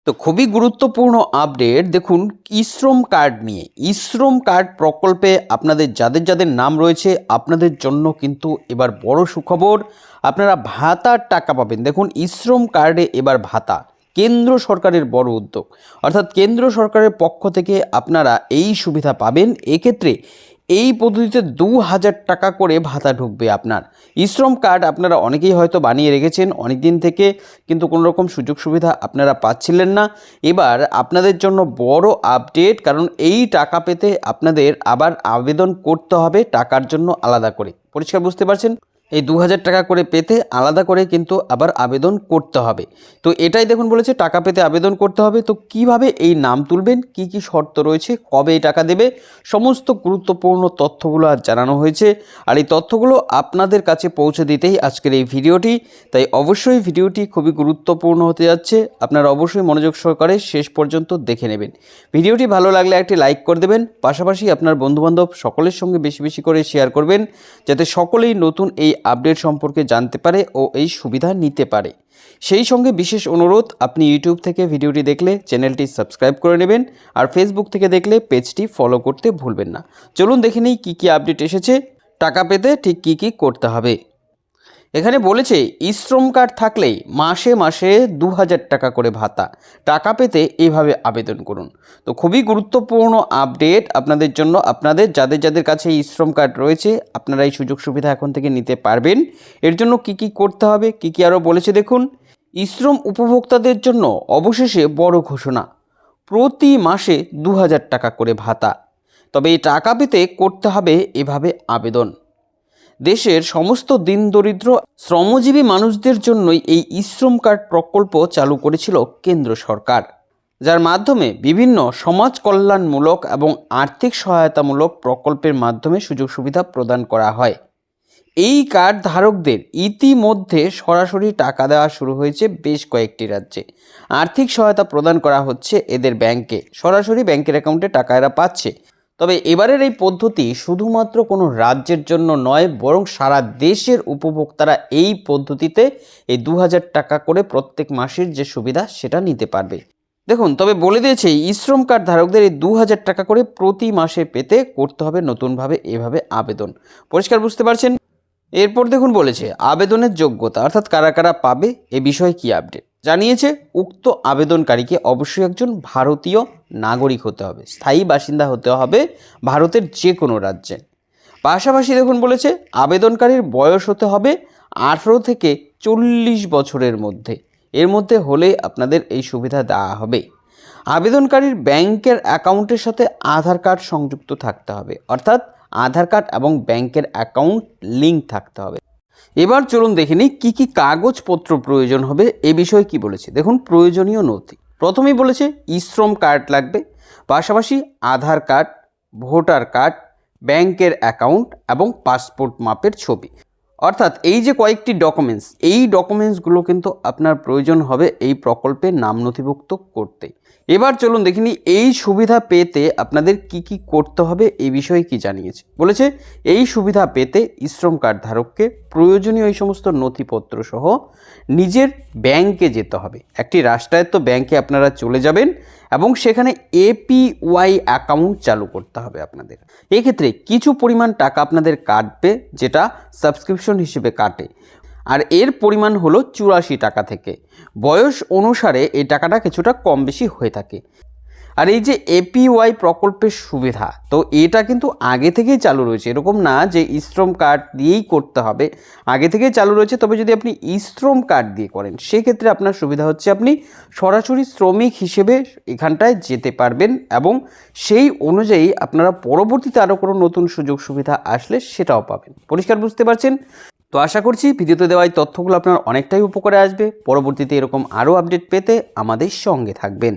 তো খুবই গুরুত্বপূর্ণ আপডেট দেখুন ই-শ্রম কার্ড নিয়ে। ই-শ্রম কার্ড প্রকল্পে আপনাদের যাদের যাদের নাম রয়েছে আপনাদের জন্য কিন্তু এবার বড় সুখবর, আপনারা ভাতার টাকা পাবেন। দেখুন ই-শ্রম কার্ডে এবার ভাতা কেন্দ্র সরকারের বড় উদ্যোগ, অর্থাৎ কেন্দ্র সরকারের পক্ষ থেকে আপনারা এই সুবিধা পাবেন। এক্ষেত্রে এই পদ্ধতিতে 2000 টাকা করে ভাতা ঢুকবে আপনার। ই-শ্রম কার্ড আপনারা অনেকেই হয়তো বানিয়ে রেখেছেন অনেক দিন থেকে, কিন্তু কোনো রকম সুযোগ সুবিধা আপনারা পাচ্ছিলেন না। এবার আপনাদের জন্য বড় আপডেট, কারণ এই টাকা পেতে আপনাদের আবার আবেদন করতে হবে টাকার জন্য আলাদা করে। পরিষ্কার বুঝতে পারছেন? এই 2000 টাকা করে পেতে আলাদা করে কিন্তু আবার আবেদন করতে হবে। তো এটাই দেখুন বলেছে টাকা পেতে আবেদন করতে হবে। তো কিভাবে এই নাম তুলবেন, কি কি শর্ত রয়েছে, কবে এই টাকা দেবে, সমস্ত গুরুত্বপূর্ণ তথ্যগুলো আজ জানানো হয়েছে। আর এই তথ্যগুলো আপনাদের কাছে পৌঁছে দিতেই আজকের এই ভিডিওটি। তাই অবশ্যই ভিডিওটি খুবই গুরুত্বপূর্ণ হতে যাচ্ছে, আপনারা অবশ্যই মনোযোগ সহকারে শেষ পর্যন্ত দেখে নেবেন। ভিডিওটি ভালো লাগলে একটি লাইক করে দেবেন, পাশাপাশি আপনার বন্ধুবান্ধব সকলের সঙ্গে বেশি বেশি করে শেয়ার করবেন, যাতে সকলেই নতুন এই আপডেট সম্পর্কে জানতে পারে ও এই সুবিধা নিতে পারে। সেই সঙ্গে বিশেষ অনুরোধ, আপনি ইউটিউব থেকে ভিডিওটি দেখলে চ্যানেলটি সাবস্ক্রাইব করে নেবেন, আর ফেসবুক থেকে দেখলে পেজটি ফলো করতে ভুলবেন না। চলুন দেখে নিই কী কী আপডেট এসেছে, টাকা পেতে ঠিক কী কী করতে হবে। এখানে বলেছে ই-শ্রম কার্ড থাকলেই মাসে মাসে 2000 টাকা করে ভাতা, টাকা পেতে এইভাবে আবেদন করুন। তো খুবই গুরুত্বপূর্ণ আপডেট আপনাদের জন্য। আপনাদের যাদের যাদের কাছে ই-শ্রম কার্ড রয়েছে আপনারা এই সুযোগ সুবিধা এখন থেকে নিতে পারবেন। এর জন্য কি কি করতে হবে, কি কি আরও বলেছে দেখুন। ই-শ্রম উপভোক্তাদের জন্য অবশেষে বড় ঘোষণা, প্রতি মাসে 2000 টাকা করে ভাতা। তবে এই টাকা পেতে করতে হবে এভাবে আবেদন। দেশের সমস্ত দিন দরিদ্র শ্রমজীবী মানুষদের জন্যই এই ই-শ্রম কার্ড প্রকল্প চালু করেছিল কেন্দ্র সরকার, যার মাধ্যমে বিভিন্ন সমাজ কল্যাণমূলক এবং আর্থিক সহায়তামূলক প্রকল্পের মাধ্যমে সুযোগ সুবিধা প্রদান করা হয়। এই কার্ড ধারকদের ইতিমধ্যে সরাসরি টাকা দেওয়া শুরু হয়েছে বেশ কয়েকটি রাজ্যে। আর্থিক সহায়তা প্রদান করা হচ্ছে এদের ব্যাংকে, সরাসরি ব্যাংকের অ্যাকাউন্টে টাকা এরা পাচ্ছে। তবে এবারের এই পদ্ধতি শুধুমাত্র কোনো রাজ্যের জন্য নয়, বরং সারা দেশের উপভোক্তারা এই পদ্ধতিতে এই 2000 টাকা করে প্রত্যেক মাসের যে সুবিধা সেটা নিতে পারবে। দেখুন, তবে বলে দিয়েছে ই-শ্রম কার্ড ধারকদের এই 2000 টাকা করে প্রতি মাসে পেতে করতে হবে নতুনভাবে এভাবে আবেদন। পরিষ্কার বুঝতে পারছেন? এরপর দেখুন বলেছে আবেদনের যোগ্যতা, অর্থাৎ কারা কারা পাবে এ বিষয়ে কি আপডেট জানিয়েছে। উক্ত আবেদনকারীকে অবশ্যই একজন ভারতীয় নাগরিক হতে হবে, স্থায়ী বাসিন্দা হতে হবে ভারতের যে কোনো রাজ্যে। পাশাপাশি দেখুন বলেছে আবেদনকারীর বয়স হতে হবে 18 থেকে 40 বছরের মধ্যে, এর মধ্যে হলে আপনাদের এই সুবিধা দেওয়া হবে। আবেদনকারীর ব্যাংকের অ্যাকাউন্টের সাথে আধার কার্ড সংযুক্ত থাকতে হবে, অর্থাৎ আধার কার্ড এবং ব্যাংকের অ্যাকাউন্ট লিঙ্ক থাকতে হবে। এবার চলুন দেখে নিই কী কী কাগজপত্র প্রয়োজন হবে, এ বিষয়ে কি বলেছে দেখুন। প্রয়োজনীয় নথি প্রথমেই বলেছে ই-শ্রম কার্ড লাগবে, পাশাপাশি আধার কার্ড, ভোটার কার্ড, ব্যাংকের অ্যাকাউন্ট এবং পাসপোর্ট মাপের ছবি। অর্থাৎ এই যে কয়েকটি ডকুমেন্টস, এই ডকুমেন্টসগুলো কিন্তু আপনার প্রয়োজন হবে এই প্রকল্পে নাম নথিভুক্ত করতে। এবার চলুন দেখিনি এই সুবিধা পেতে আপনাদের কি কি করতে হবে এই বিষয়ে কি জানিয়েছে। বলেছে এই সুবিধা পেতে ই-শ্রম কার্ড ধারককে প্রয়োজনীয় এই সমস্ত নথিপত্র সহ নিজের ব্যাংকে যেতে হবে। একটি রাষ্ট্রায়ত্ত ব্যাংকে আপনারা চলে যাবেন এবং সেখানে এপিওয়াই অ্যাকাউন্ট চালু করতে হবে আপনাদের। এক্ষেত্রে কিছু পরিমাণ টাকা আপনাদের কাটবে, যেটা সাবস্ক্রিপশন হিসেবে কাটে, আর এর পরিমাণ হলো 84 টাকা থেকে। বয়স অনুসারে এই টাকাটা কিছুটা কম বেশি হয়ে থাকে। আর এই যে এপিওয়াই প্রকল্পের সুবিধা, তো এটা কিন্তু আগে থেকেই চালু রয়েছে, এরকম না যে ই-শ্রম কার্ড দিয়েই করতে হবে, আগে থেকেই চালু রয়েছে। তবে যদি আপনি ই-শ্রম কার্ড দিয়ে করেন সেক্ষেত্রে আপনার সুবিধা হচ্ছে আপনি সরাসরি শ্রমিক হিসেবে এখানটায় যেতে পারবেন এবং সেই অনুযায়ী আপনারা পরবর্তীতে আরও কোনো নতুন সুযোগ সুবিধা আসলে সেটাও পাবেন। পরিষ্কার বুঝতে পারছেন? তো আশা করছি ভিডিওতে দেওয়া এই তথ্যগুলো আপনার অনেকটাই উপকারে আসবে। পরবর্তীতে এরকম আরও আপডেট পেতে আমাদের সঙ্গে থাকবেন।